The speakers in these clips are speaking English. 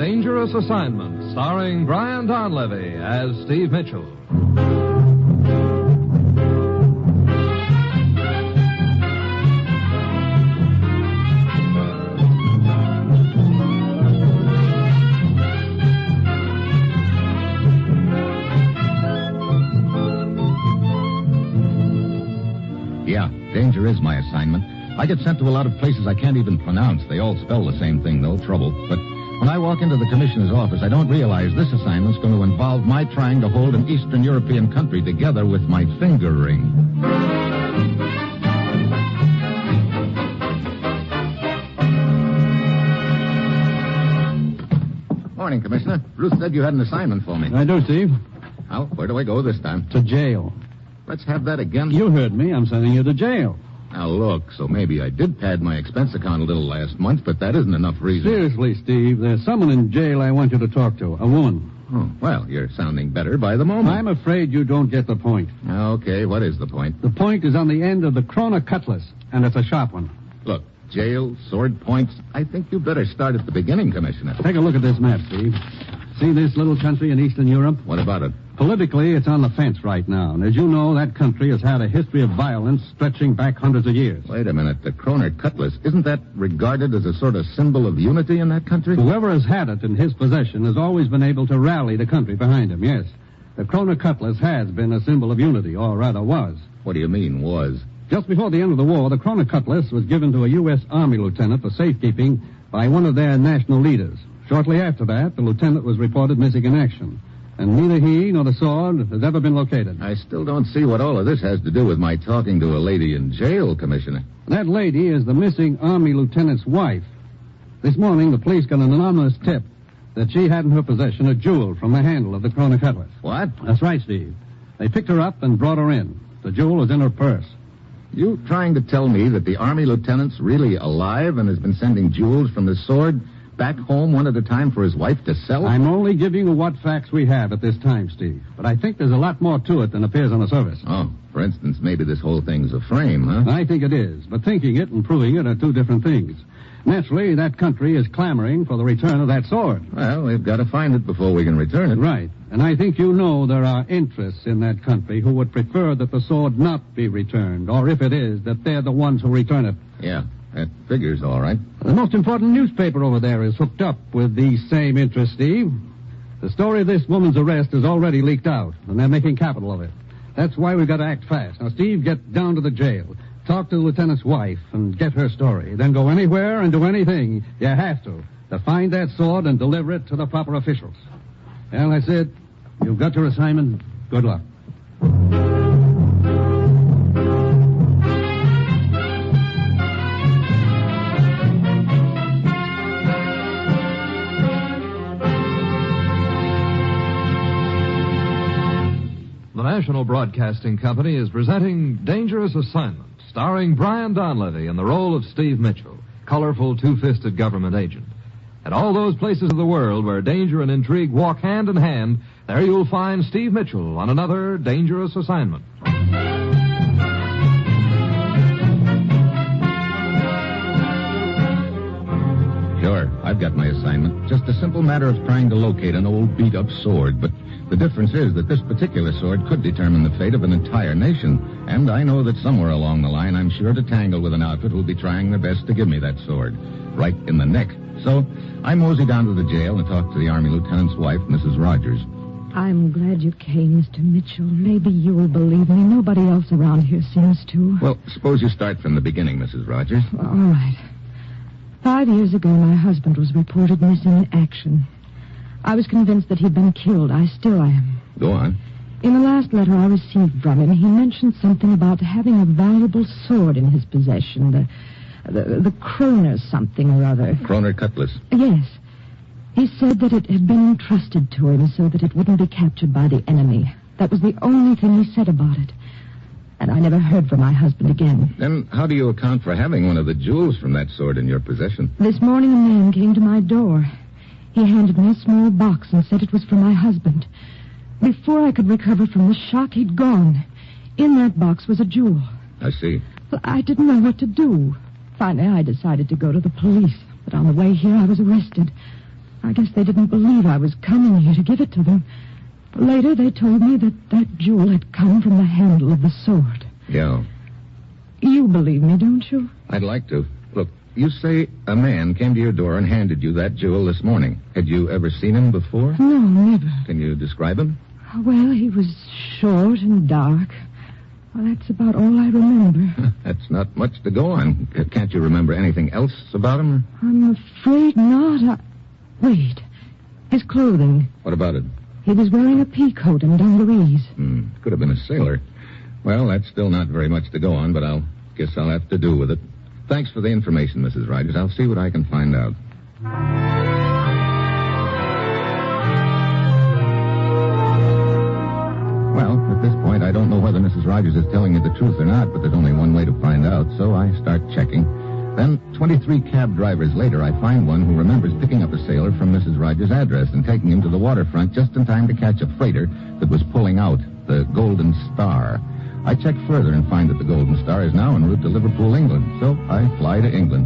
Dangerous Assignment, starring Brian Donlevy as Steve Mitchell. Yeah, danger is my assignment. I get sent to a lot of places I can't even pronounce. They all spell the same thing, though, trouble. But when I walk into the commissioner's office, I don't realize this assignment's going to involve my trying to hold an Eastern European country together with my finger ring. Morning, Commissioner. Ruth said you had an assignment for me. I do, Steve. Well, where do I go this time? To jail. Let's have that again. You heard me. I'm sending you to jail. Now, look, so maybe I did pad my expense account a little last month, but that isn't enough reason. Seriously, Steve, there's someone in jail I want you to talk to. A woman. Oh, well, you're sounding better by the moment. I'm afraid you don't get the point. Okay, what is the point? The point is on the end of the Krona cutlass, and it's a sharp one. Look, jail, sword points. I think you better start at the beginning, Commissioner. Take a look at this map, Steve. See this little country in Eastern Europe? What about it? Politically, it's on the fence right now. And as you know, that country has had a history of violence stretching back hundreds of years. Wait a minute. The Kroner cutlass, isn't that regarded as a sort of symbol of unity in that country? Whoever has had it in his possession has always been able to rally the country behind him, yes. The Kroner cutlass has been a symbol of unity, or rather was. What do you mean, was? Just before the end of the war, the Kroner cutlass was given to a U.S. Army lieutenant for safekeeping by one of their national leaders. Shortly after that, the lieutenant was reported missing in action. And neither he nor the sword has ever been located. I still don't see what all of this has to do with my talking to a lady in jail, Commissioner. That lady is the missing Army lieutenant's wife. This morning, the police got an anonymous tip that she had in her possession a jewel from the handle of the Kroner cutlass. What? That's right, Steve. They picked her up and brought her in. The jewel was in her purse. You trying to tell me that the Army lieutenant's really alive and has been sending jewels from his sword back home one at a time for his wife to sell? I'm only giving you what facts we have at this time, Steve. But I think there's a lot more to it than appears on the surface. Oh, for instance, maybe this whole thing's a frame, huh? I think it is. But thinking it and proving it are two different things. Naturally, that country is clamoring for the return of that sword. Well, we've got to find it before we can return it. Right. And I think you know there are interests in that country who would prefer that the sword not be returned, or if it is, that they're the ones who return it. Yeah, that figures all right. The most important newspaper over there is hooked up with these same interests, Steve. The story of this woman's arrest is already leaked out, and they're making capital of it. That's why we've got to act fast. Now, Steve, get down to the jail. Talk to the lieutenant's wife and get her story. Then go anywhere and do anything you have to find that sword and deliver it to the proper officials. Well, that's it. You've got your assignment. Good luck. The National Broadcasting Company is presenting Dangerous Assignment, starring Brian Donlevy in the role of Steve Mitchell, colorful, two-fisted government agent. At all those places of the world where danger and intrigue walk hand in hand, there you'll find Steve Mitchell on another Dangerous Assignment. Sure, I've got my assignment. Just a simple matter of trying to locate an old beat-up sword, but the difference is that this particular sword could determine the fate of an entire nation. And I know that somewhere along the line, I'm sure to tangle with an outfit who'll be trying their best to give me that sword. Right in the neck. So I mosey down to the jail and talk to the Army lieutenant's wife, Mrs. Rogers. I'm glad you came, Mr. Mitchell. Maybe you will believe me. Nobody else around here seems to. Well, suppose you start from the beginning, Mrs. Rogers. All right. 5 years ago, my husband was reported missing in action. I was convinced that he'd been killed. I still am. Go on. In the last letter I received from him, he mentioned something about having a valuable sword in his possession. The Kroner something or other. Kroner cutlass. Yes. He said that it had been entrusted to him so that it wouldn't be captured by the enemy. That was the only thing he said about it. And I never heard from my husband again. Then how do you account for having one of the jewels from that sword in your possession? This morning a man came to my door. He handed me a small box and said it was for my husband. Before I could recover from the shock, he'd gone. In that box was a jewel. I see. Well, I didn't know what to do. Finally, I decided to go to the police. But on the way here, I was arrested. I guess they didn't believe I was coming here to give it to them. Later, they told me that jewel had come from the handle of the sword. Yeah. You believe me, don't you? I'd like to. Look, you say a man came to your door and handed you that jewel this morning. Had you ever seen him before? No, never. Can you describe him? Well, he was short and dark. Well, that's about all I remember. That's not much to go on. Can't you remember anything else about him? I'm afraid not. Wait. His clothing. What about it? He was wearing a pea coat and dungarees. Could have been a sailor. Well, that's still not very much to go on, but guess I'll have to do with it. Thanks for the information, Mrs. Rogers. I'll see what I can find out. Well, at this point, I don't know whether Mrs. Rogers is telling me the truth or not, but there's only one way to find out, so I start checking. Then, 23 cab drivers later, I find one who remembers picking up a sailor from Mrs. Rogers' address and taking him to the waterfront just in time to catch a freighter that was pulling out, the Golden Star. I check further and find that the Golden Star is now en route to Liverpool, England, so I fly to England.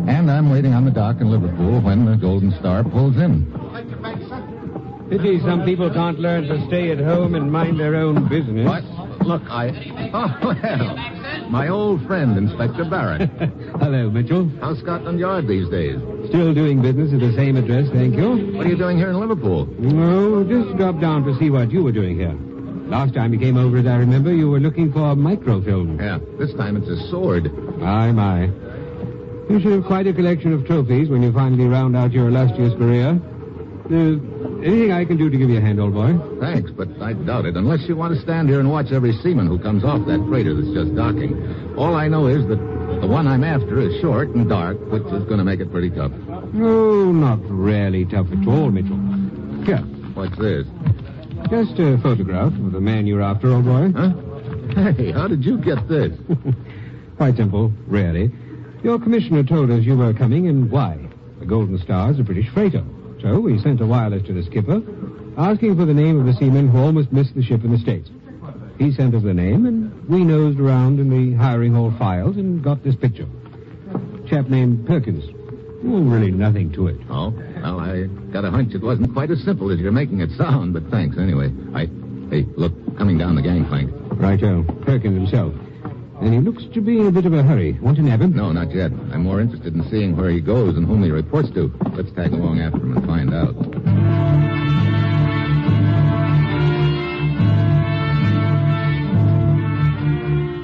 And I'm waiting on the dock in Liverpool when the Golden Star pulls in. Pity some people can't learn to stay at home and mind their own business. What? Look, Oh, well, my old friend, Inspector Barrett. Hello, Mitchell. How's Scotland Yard these days? Still doing business at the same address, thank you. What are you doing here in Liverpool? No, just dropped down to see what you were doing here. Last time you came over, as I remember, you were looking for microfilm. Yeah, this time it's a sword. My. You should have quite a collection of trophies when you finally round out your illustrious career. Anything I can do to give you a hand, old boy? Thanks, but I doubt it, unless you want to stand here and watch every seaman who comes off that freighter that's just docking. All I know is that the one I'm after is short and dark, which is going to make it pretty tough. Oh, not really tough at all, Mitchell. Here. What's this? Just a photograph of the man you're after, old boy. Huh? Hey, how did you get this? Quite simple, really. Your commissioner told us you were coming and why. The Golden Star is a British freighter. So we sent a wireless to the skipper, asking for the name of the seaman who almost missed the ship in the States. He sent us the name, and we nosed around in the hiring hall files and got this picture. Chap named Perkins. Really nothing to it. Oh, well, I got a hunch it wasn't quite as simple as you're making it sound, but thanks anyway. Hey, look, coming down the gangplank. Righto, Perkins himself. And he looks to be in a bit of a hurry. Want to nab him? No, not yet. I'm more interested in seeing where he goes and whom he reports to. Let's tag along after him and find out.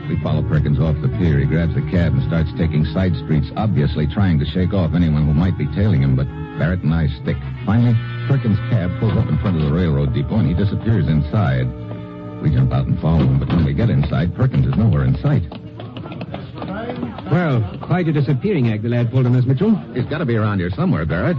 We follow Perkins off the pier. He grabs a cab and starts taking side streets, obviously trying to shake off anyone who might be tailing him, but Barrett and I stick. Finally, Perkins' cab pulls up in front of the railroad depot, and he disappears inside. We jump out and follow him, but when we get inside, Perkins is nowhere in sight. Well, quite a disappearing act the lad pulled on us, Mitchell. He's got to be around here somewhere, Barrett.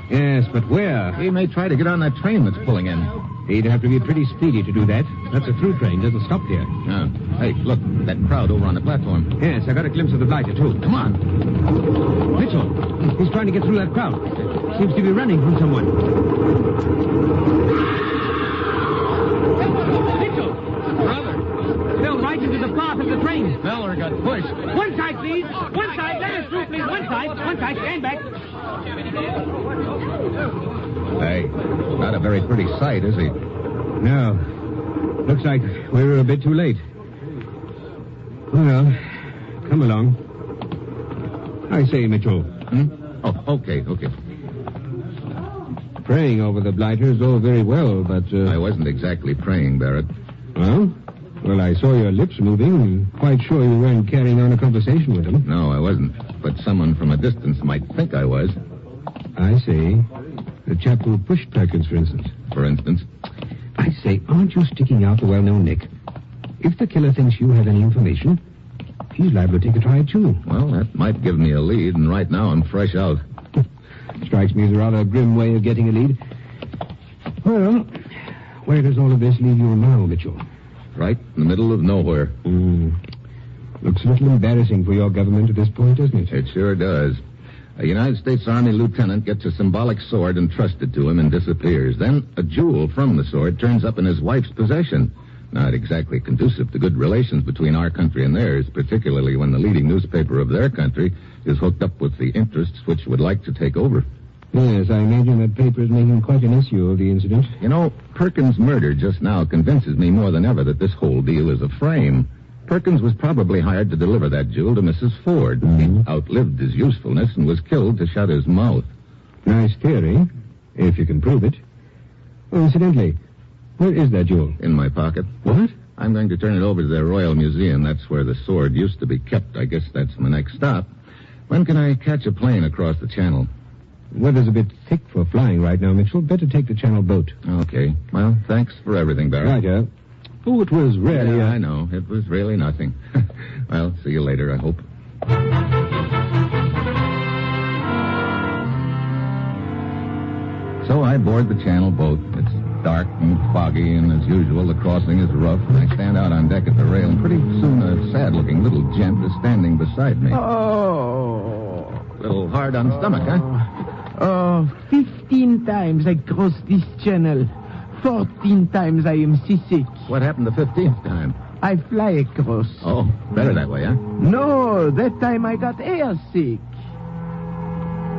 Yes, but where? He may try to get on that train that's pulling in. He'd have to be pretty speedy to do that. That's a through train, doesn't stop here. Oh. Hey, look, that crowd over on the platform. Yes, I got a glimpse of the blighter, too. Come on. Mitchell, he's trying to get through that crowd. Seems to be running from someone. Mitchell! Brother! Fell right into the path of the train. Fell or got pushed. One side, please. One side. Let us through, please. One side. Stand back. Hey, not a very pretty sight, is he? No. Looks like we were a bit too late. Well, come along. I say, Mitchell. Oh, okay. Praying over the blighter is all very well, but... I wasn't exactly praying, Barrett. Well, I saw your lips moving. I'm quite sure you weren't carrying on a conversation with him. No, I wasn't. But someone from a distance might think I was. I see. The chap who pushed Perkins, for instance. For instance? I say, aren't you sticking out the well-known Nick? If the killer thinks you have any information, he's liable to take a try at you. Well, that might give me a lead, and right now I'm fresh out. Strikes me as a rather grim way of getting a lead. Well, where does all of this leave you now, Mitchell? Right in the middle of nowhere. Looks a little embarrassing for your government at this point, doesn't it? It sure does. A United States Army lieutenant gets a symbolic sword entrusted to him and disappears. Then a jewel from the sword turns up in his wife's possession. Not exactly conducive to good relations between our country and theirs, particularly when the leading newspaper of their country is hooked up with the interests which would like to take over. Yes, I imagine that paper is making quite an issue of the incident. You know, Perkins' murder just now convinces me more than ever that this whole deal is a frame. Perkins was probably hired to deliver that jewel to Mrs. Ford. He outlived his usefulness and was killed to shut his mouth. Nice theory, if you can prove it. Oh, incidentally, where is that jewel? In my pocket. What? I'm going to turn it over to the Royal Museum. That's where the sword used to be kept. I guess that's my next stop. When can I catch a plane across the channel? Weather's a bit thick for flying right now, Mitchell. Better take the channel boat. Okay. Well, thanks for everything, Barry. Right, Oh, it was really... Yeah, I know. It was really nothing. Well, see you later, I hope. So I board the channel boat. It's dark and foggy, and as usual, the crossing is rough. I stand out on deck at the rail, and pretty soon a sad-looking little gent is standing beside me. Oh. A little hard on stomach, huh? 15 times I crossed this channel. 14 times I am seasick. What happened the 15th time? I fly across. Oh, better that way, huh? No, that time I got airsick.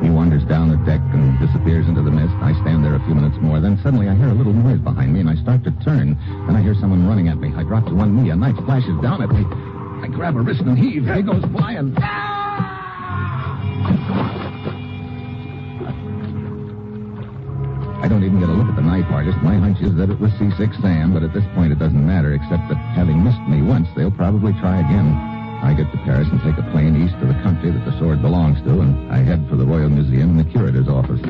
He wanders down the deck and disappears into the mist. I stand there a few minutes more. Then suddenly I hear a little noise behind me, and I start to turn. Then I hear someone running at me. I drop to one knee. A knife flashes down at me. I grab a wrist and heave. He goes flying. I don't even get a look at the knife artist. My hunch is that it was C6 Sam, but at this point it doesn't matter, except that having missed me once, they'll probably try again. I get to Paris and take a plane east to the country that the sword belongs to, and I head for the Royal Museum and the curator's office.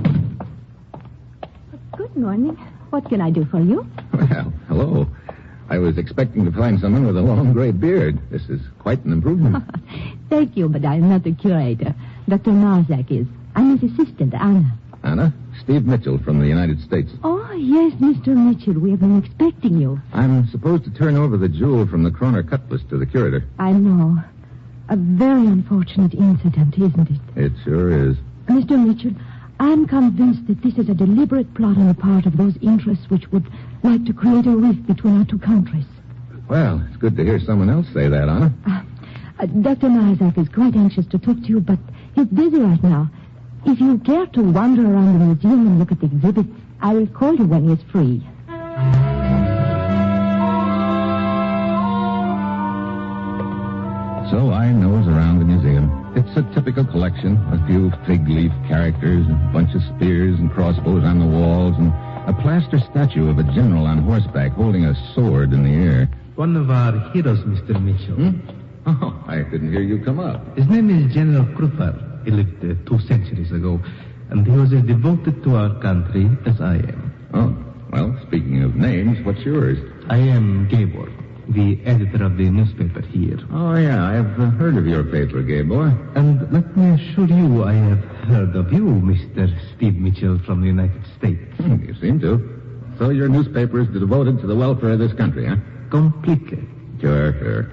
Good morning. What can I do for you? Well, hello. I was expecting to find someone with a long gray beard. This is quite an improvement. Thank you, but I'm not the curator. Dr. Marzak is. I'm his assistant, Anna. Anna? Steve Mitchell from the United States. Oh, yes, Mr. Mitchell. We have been expecting you. I'm supposed to turn over the jewel from the Kroner cutlass to the curator. I know. A very unfortunate incident, isn't it? It sure is. Mr. Mitchell, I'm convinced that this is a deliberate plot on the part of those interests which would like to create a rift between our two countries. Well, it's good to hear someone else say that, Anna. Dr. Marzak is quite anxious to talk to you, but he's busy right now. If you care to wander around the museum and look at the exhibits, I will call you when he's free. So I nose around the museum. It's a typical collection. A few fig leaf characters, a bunch of spears and crossbows on the walls, and a plaster statue of a general on horseback holding a sword in the air. One of our heroes, Mr. Mitchell. Oh, I didn't hear you come up. His name is General Krupa. He lived 2 centuries ago, and he was as devoted to our country as I am. Oh, well, speaking of names, what's yours? I am Gabor, the editor of the newspaper here. Oh, yeah, I've heard of your paper, gay boy. And let me assure you, I have heard of you, Mr. Steve Mitchell from the United States. You seem to. So your newspaper is devoted to the welfare of this country, huh? Completely. Sure.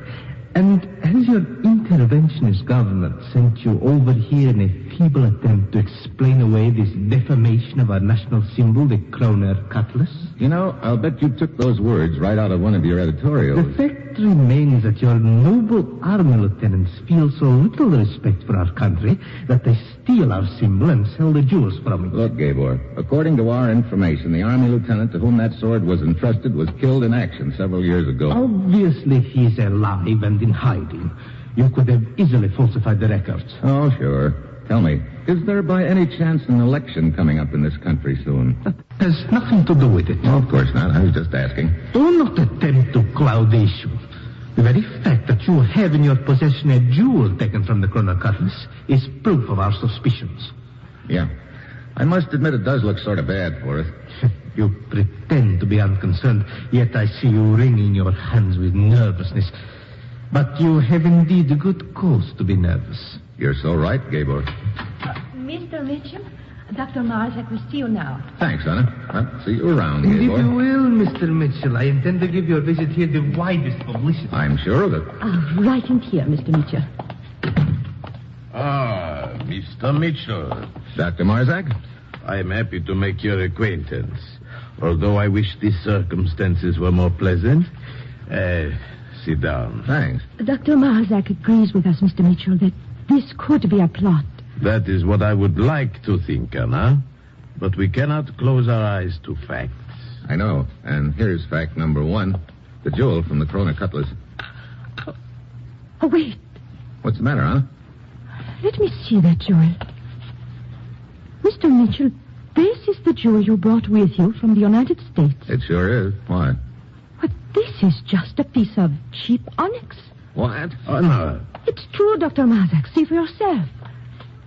And has your interventionist government sent you over here in a feeble attempt to explain away this defamation of our national symbol, the Kroner cutlass? You know, I'll bet you took those words right out of one of your editorials. The fact remains that your noble army lieutenants feel so little respect for our country that they steal our symbol and sell the jewels from it. Look, Gabor, according to our information, the army lieutenant to whom that sword was entrusted was killed in action several years ago. Obviously, he's alive and in hiding. You could have easily falsified the records. Oh, sure. Tell me, is there by any chance an election coming up in this country soon? That has nothing to do with it. Oh, of course not. I was just asking. Do not attempt to cloud the issue. The very fact that you have in your possession a jewel taken from the Kroner cutlass is proof of our suspicions. Yeah. I must admit it does look sort of bad for us. You pretend to be unconcerned, yet I see you wringing your hands with nervousness. But you have indeed a good cause to be nervous. You're so right, Gabor. Mr. Mitchell, Dr. Marzak will see you now. Thanks, Anna. I'll see you around, Indeed Gabor. you will, Mr. Mitchell. I intend to give your visit here the widest publicity. I'm sure of it. Right in here, Mr. Mitchell. Ah, Mr. Mitchell. Dr. Marzak? I am happy to make your acquaintance. Although I wish these circumstances were more pleasant. Sit down. Thanks. Dr. Marzak agrees with us, Mr. Mitchell, that this could be a plot. That is what I would like to think, Anna. But we cannot close our eyes to facts. I know. And here's fact number 1. The jewel from the Kroner cutlass. Oh, wait. What's the matter, huh? Let me see that jewel. Mr. Mitchell, this is the jewel you brought with you from the United States. It sure is. Why? But this is just a piece of cheap onyx. What? Oh, no. It's true, Dr. Mazak. See for yourself.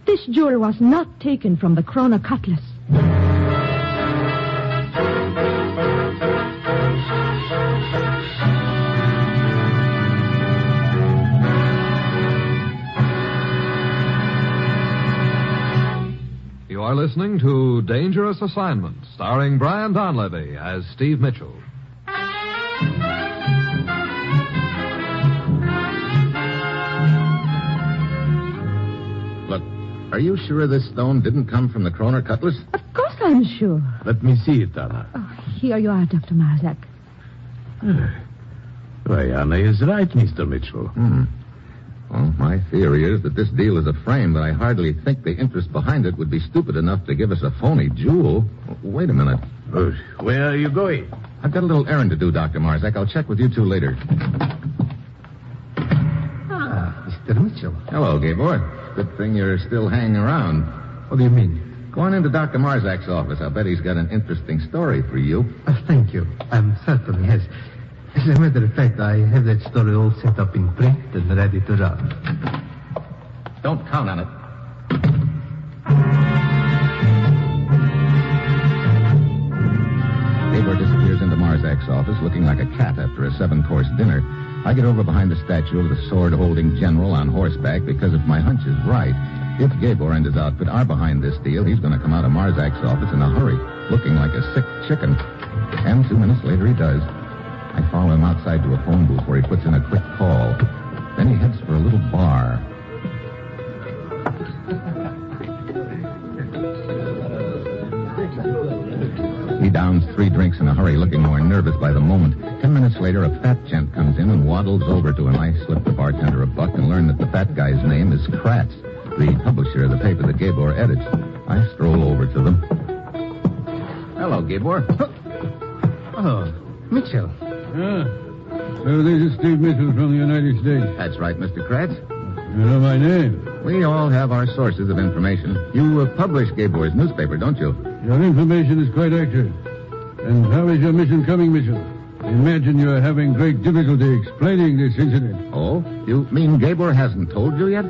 This jewel was not taken from the Kroner cutlass. You are listening to Dangerous Assignment, starring Brian Donlevy as Steve Mitchell. Look, are you sure this stone didn't come from the Kroner cutlass? Of course I'm sure. Let me see it, Anna. Oh, here you are, Dr. Mazak. Why, Anna is right, Mr. Mitchell. Well, my theory is that this deal is a frame, but I hardly think the interest behind it would be stupid enough to give us a phony jewel. Wait a minute. Where are you going? I've got a little errand to do, Dr. Marzak. I'll check with you two later. Mr. Mitchell. Hello, Gabor. Good thing you're still hanging around. What do you mean? Go on into Dr. Marzak's office. I'll bet he's got an interesting story for you. Thank you. Certainly has. As a matter of fact, I have that story all set up in print and ready to run. Don't count on it. Gabor disappears into Marzak's office looking like a cat after a 7-course dinner. I get over behind the statue of the sword-holding general on horseback because if my hunch is right, if Gabor and his outfit are behind this deal, he's going to come out of Marzak's office in a hurry, looking like a sick chicken. And 2 minutes later, he does. I follow him outside to a phone booth where he puts in a quick call. Then he heads for a little bar. He downs 3 drinks in a hurry, looking more nervous by the moment. 10 minutes later, a fat gent comes in and waddles over to him. I slip the bartender a buck and learn that the fat guy's name is Kratz, the publisher of the paper that Gabor edits. I stroll over to them. Hello, Gabor. Oh, Mitchell. So this is Steve Mitchell from the United States. That's right, Mr. Kratz. You know my name. We all have our sources of information. You publish Gabor's newspaper, don't you? Your information is quite accurate. And how is your mission coming, Mitchell? Imagine you're having great difficulty explaining this incident. Oh? You mean Gabor hasn't told you yet?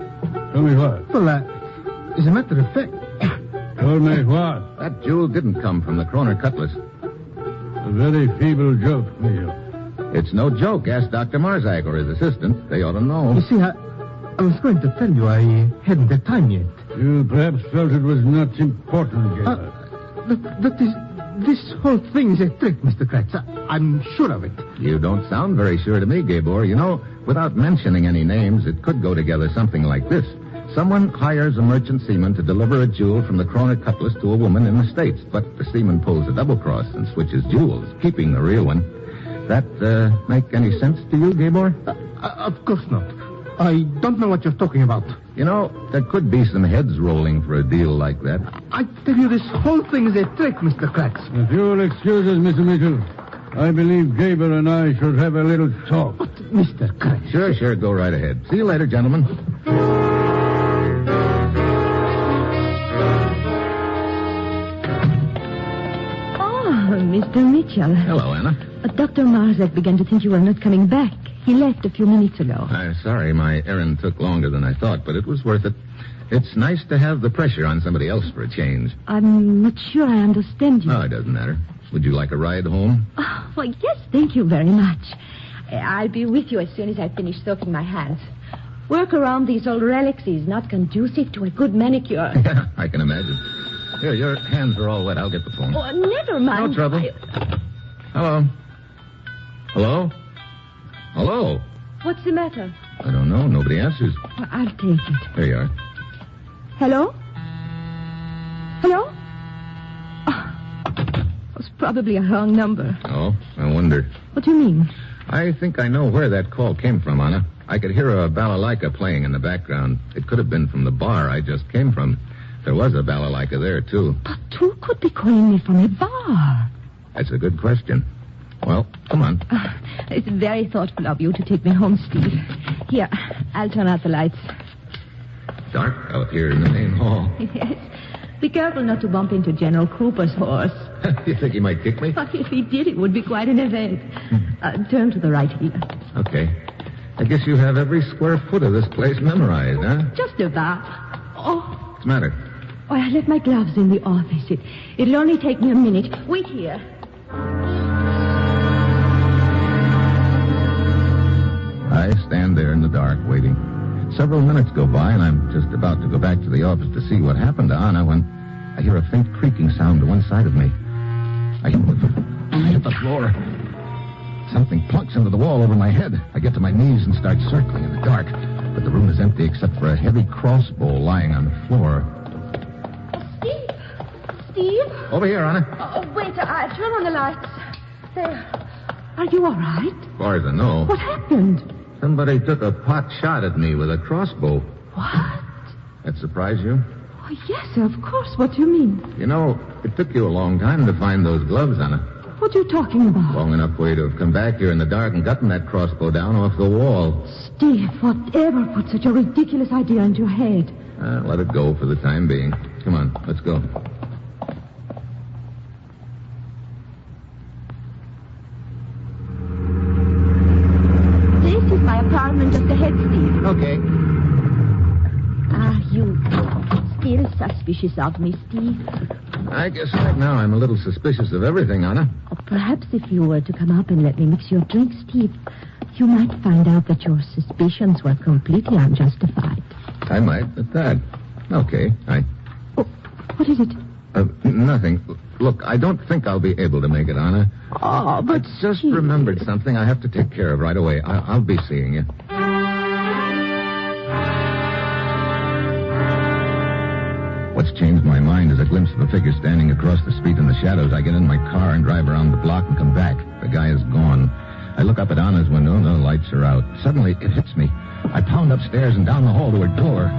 Tell me what? Well, as a matter of fact... Told me what? That jewel didn't come from the Kroner cutlass. A very feeble joke, Mitchell. It's no joke. Ask Dr. Marzak or his assistant. They ought to know. You see, I was going to tell you I hadn't the time yet. You perhaps felt it was not important, Gabor. This whole thing is a trick, Mr. Kratz. I'm sure of it. You don't sound very sure to me, Gabor. You know, without mentioning any names, it could go together something like this. Someone hires a merchant seaman to deliver a jewel from the Kroner cutlass to a woman in the States, but the seaman pulls a double cross and switches jewels, keeping the real one. That make any sense to you, Gabor? Of course not. I don't know what you're talking about. You know, there could be some heads rolling for a deal like that. I tell you, this whole thing is a trick, Mr. Kratz. If you'll excuse us, Mr. Mitchell, I believe Gabor and I should have a little talk. But, Mr. Kratz... Sure, go right ahead. See you later, gentlemen. Mr. Mitchell. Hello, Anna. Dr. Marzak began to think you were not coming back. He left a few minutes ago. I'm sorry my errand took longer than I thought, but it was worth it. It's nice to have the pressure on somebody else for a change. I'm not sure I understand you. Oh, it doesn't matter. Would you like a ride home? Oh, well, yes, thank you very much. I'll be with you as soon as I finish soaking my hands. Work around these old relics is not conducive to a good manicure. Yeah, I can imagine. Here, your hands are all wet. I'll get the phone. Oh, never mind. No trouble. Hello? Hello? Hello? What's the matter? I don't know. Nobody answers. Well, I'll take it. There you are. Hello? Hello? Oh, it was probably a wrong number. Oh, I wonder. What do you mean? I think I know where that call came from, Anna. I could hear a balalaika playing in the background. It could have been from the bar I just came from. There was a balalaika there, too. But who could be calling me from a bar? That's a good question. Well, come on. It's very thoughtful of you to take me home, Steve. Here, I'll turn out the lights. Dark out here in the main hall. Yes. Be careful not to bump into General Cooper's horse. You think he might kick me? If he did, it would be quite an event. Turn to the right here. Okay. I guess you have every square foot of this place memorized, huh? Just about. Oh. What's the matter? Oh, I left my gloves in the office. It'll only take me a minute. Wait here. I stand there in the dark, waiting. Several minutes go by, and I'm just about to go back to the office to see what happened to Anna when I hear a faint creaking sound to one side of me. I hit the floor. Something plunks into the wall over my head. I get to my knees and start circling in the dark. But the room is empty except for a heavy crossbow lying on the floor. Steve? Over here, Anna. Oh, wait, I'll turn on the lights. There. Are you all right? As far as I know. What happened? Somebody took a pot shot at me with a crossbow. What? That surprise you? Oh, yes, of course. What do you mean? You know, it took you a long time to find those gloves, Anna. What are you talking about? Long enough for you to have come back here in the dark and gotten that crossbow down off the wall. Steve, whatever put such a ridiculous idea into your head? Let it go for the time being. Come on, let's go. This is my apartment just ahead, Steve. Okay. Are you still suspicious of me, Steve? I guess right now I'm a little suspicious of everything, Anna. Or perhaps if you were to come up and let me mix your drink, Steve, you might find out that your suspicions were completely unjustified. I might, at that. Okay, Oh, what is it? Nothing. Look, I don't think I'll be able to make it, Anna. Oh, but I just Steve... remembered something I have to take care of right away. I'll be seeing you. What's changed my mind is a glimpse of a figure standing across the street in the shadows. I get in my car and drive around the block and come back. The guy is gone. I look up at Anna's window and the lights are out. Suddenly, it hits me. I pound upstairs and down the hall to her door.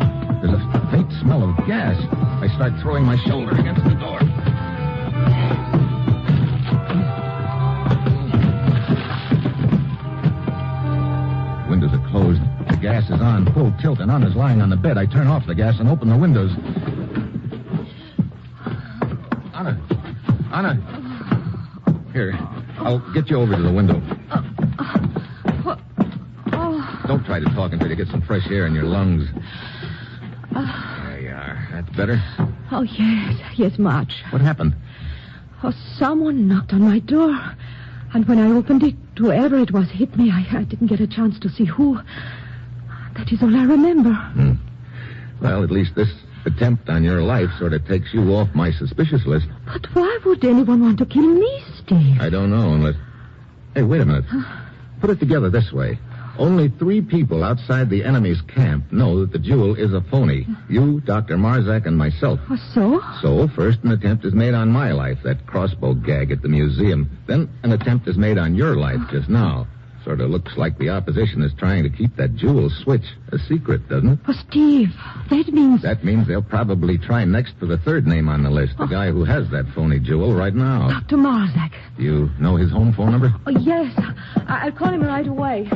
There's a faint smell of gas. I start throwing my shoulder against the door. Windows are closed. The gas is on full tilt and Anna's lying on the bed. I turn off the gas and open the windows. Anna. Here, I'll get you over to the window. Don't try to talk until you get some fresh air in your lungs. There you are. That's better? Oh, yes, much. What happened? Oh, someone knocked on my door. And when I opened it, whoever it was hit me. I didn't get a chance to see who. That is all I remember. Well, at least this attempt on your life sort of takes you off my suspicious list. But why would anyone want to kill me, Steve? I don't know unless... Hey, wait a minute. Put it together this way. Only 3 people outside the enemy's camp know that the jewel is a phony. You, Dr. Marzak, and myself. Oh, so? So, first an attempt is made on my life, that crossbow gag at the museum. Then an attempt is made on your life just now. Sort of looks like the opposition is trying to keep that jewel switch a secret, doesn't it? Oh, Steve, that means... That means they'll probably try next for the third name on the list, the guy who has that phony jewel right now. Dr. Marzak. Do you know his home phone number? Oh, yes. I'll call him right away.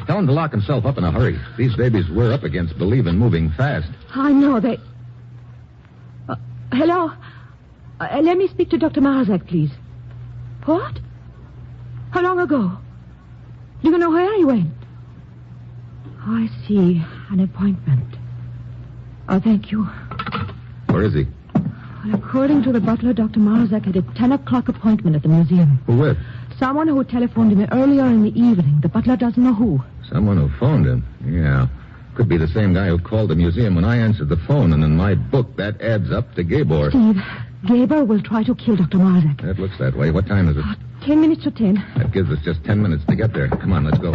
Tell him to lock himself up in a hurry. These babies we're up against believe in moving fast. I know they... hello? Let me speak to Dr. Marzak, please. What? How long ago? Do you know where he went? Oh, I see. An appointment. Oh, thank you. Where is he? Well, according to the butler, Dr. Marzak had a 10 o'clock appointment at the museum. Who with? Someone who telephoned him earlier in the evening. The butler doesn't know who. Someone who phoned him? Yeah. Could be the same guy who called the museum when I answered the phone, and in my book, that adds up to Gabor. Steve, Gabor will try to kill Dr. Marzak. That looks that way. What time is it? 10 minutes to 10. That gives us just 10 minutes to get there. Come on, let's go.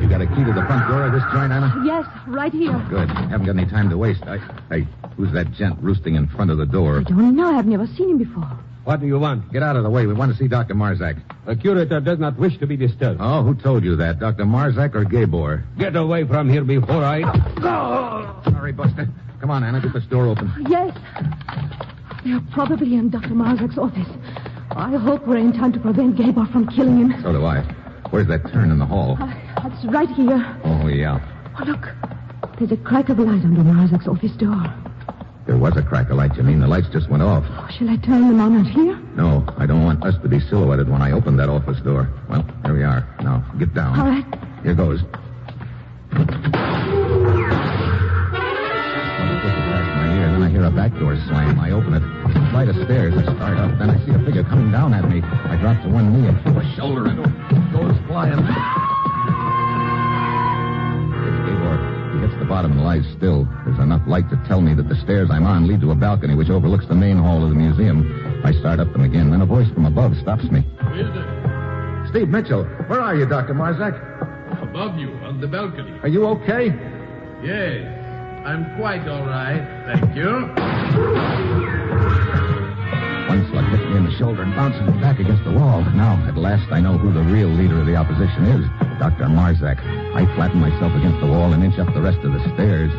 You got a key to the front door of this joint, Anna? Yes, right here. Good. Haven't got any time to waste. Hey, who's that gent roosting in front of the door? I don't know. I've never seen him before. What do you want? Get out of the way. We want to see Dr. Marzak. The curator does not wish to be disturbed. Oh, who told you that? Dr. Marzak or Gabor? Get away from here before I... Sorry, Buster. Come on, Anna. Get this door open. Yes. They're probably in Dr. Marzak's office. I hope we're in time to prevent Gabor from killing him. So do I. Where's that turn in the hall? It's right here. Oh, yeah. Oh, look. There's a crack of light under Marzak's office door. There was a crack of light, you mean? The lights just went off. Oh, shall I turn them on out here? No, I don't want us to be silhouetted when I open that office door. Well, here we are. Now, get down. All right. Here goes. Then I hear a back door slam. I open it. Flight of stairs. I start up. Then I see a figure coming down at me. I drop to one knee and throw a shoulder into it. It goes flying. It's Gabor. He hits the bottom and lies still. There's enough light to tell me that the stairs I'm on lead to a balcony which overlooks the main hall of the museum. I start up them again. Then a voice from above stops me. Who is it? Steve Mitchell. Where are you, Dr. Marzak? Above you, on the balcony. Are you okay? Yes. I'm quite all right, thank you. One slug hits me in the shoulder and bounces me back against the wall. Now, at last, I know who the real leader of the opposition is, Dr. Marzak. I flatten myself against the wall and inch up the rest of the stairs.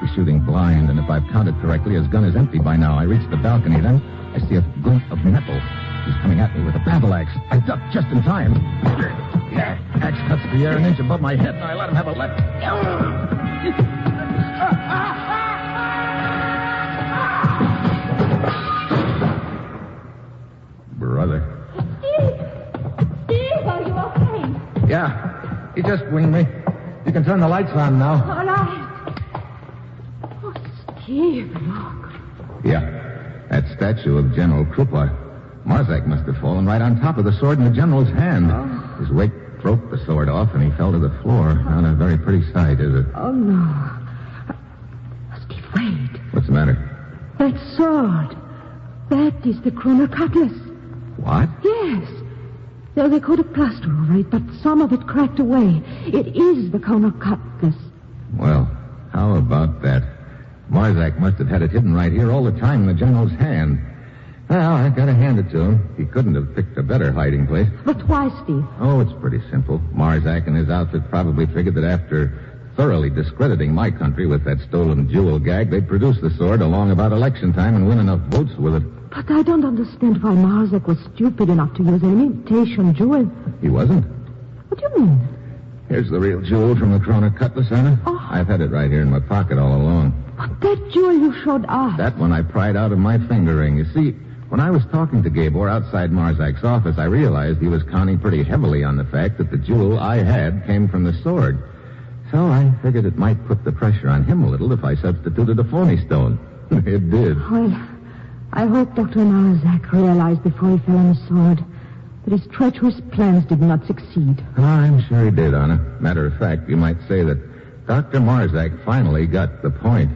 He's shooting blind, and if I've counted correctly, his gun is empty by now. I reach the balcony, then I see a glint of metal. He's coming at me with a battle axe. I duck just in time. Axe cuts the air an inch above my head, and I let him have a left. Brother. Steve, are you okay? Yeah, he just winged me. You can turn the lights on now. All right. Oh, Steve, look. Yeah, that statue of General Krupa. Marzak must have fallen right on top of the sword in the general's hand. His weight broke the sword off, and he fell to the floor. Not a very pretty sight, is it? Oh, no. Steve, wait. What's the matter? That sword. That is the Kroner cutlass. What? Yes. Though they could have plastered over it, but some of it cracked away. It is the Kroner cutlass. Well, how about that? Marzak must have had it hidden right here all the time in the general's hand. Well, I gotta hand it to him. He couldn't have picked a better hiding place. But why, Steve? Oh, it's pretty simple. Marzak and his outfit probably figured that after thoroughly discrediting my country with that stolen jewel gag, they'd produce the sword along about election time and win enough votes with it. But I don't understand why Marzak was stupid enough to use an imitation jewel. He wasn't. What do you mean? Here's the real jewel from the Kroner cutlass, Anna. Oh. I've had it right here in my pocket all along. But that jewel you showed us. That one I pried out of my finger ring. You see, when I was talking to Gabor outside Marzak's office, I realized he was counting pretty heavily on the fact that the jewel I had came from the sword. So I figured it might put the pressure on him a little if I substituted a phony stone. It did. Well, I hope Dr. Marzak realized before he fell on the sword that his treacherous plans did not succeed. I'm sure he did, Anna. Matter of fact, you might say that Dr. Marzak finally got the point.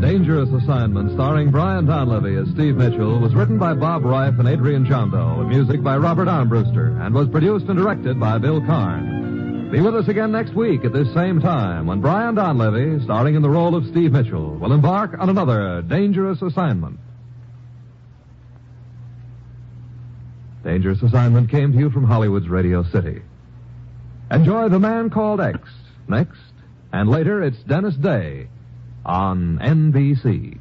Dangerous Assignment, starring Brian Donlevy as Steve Mitchell, was written by Bob Reif and Adrian Jondo, with music by Robert Armbruster, and was produced and directed by Bill Karn. Be with us again next week at this same time when Brian Donlevy, starring in the role of Steve Mitchell, will embark on another Dangerous Assignment. Dangerous Assignment came to you from Hollywood's Radio City. Enjoy The Man Called X next, and later it's Dennis Day on NBC.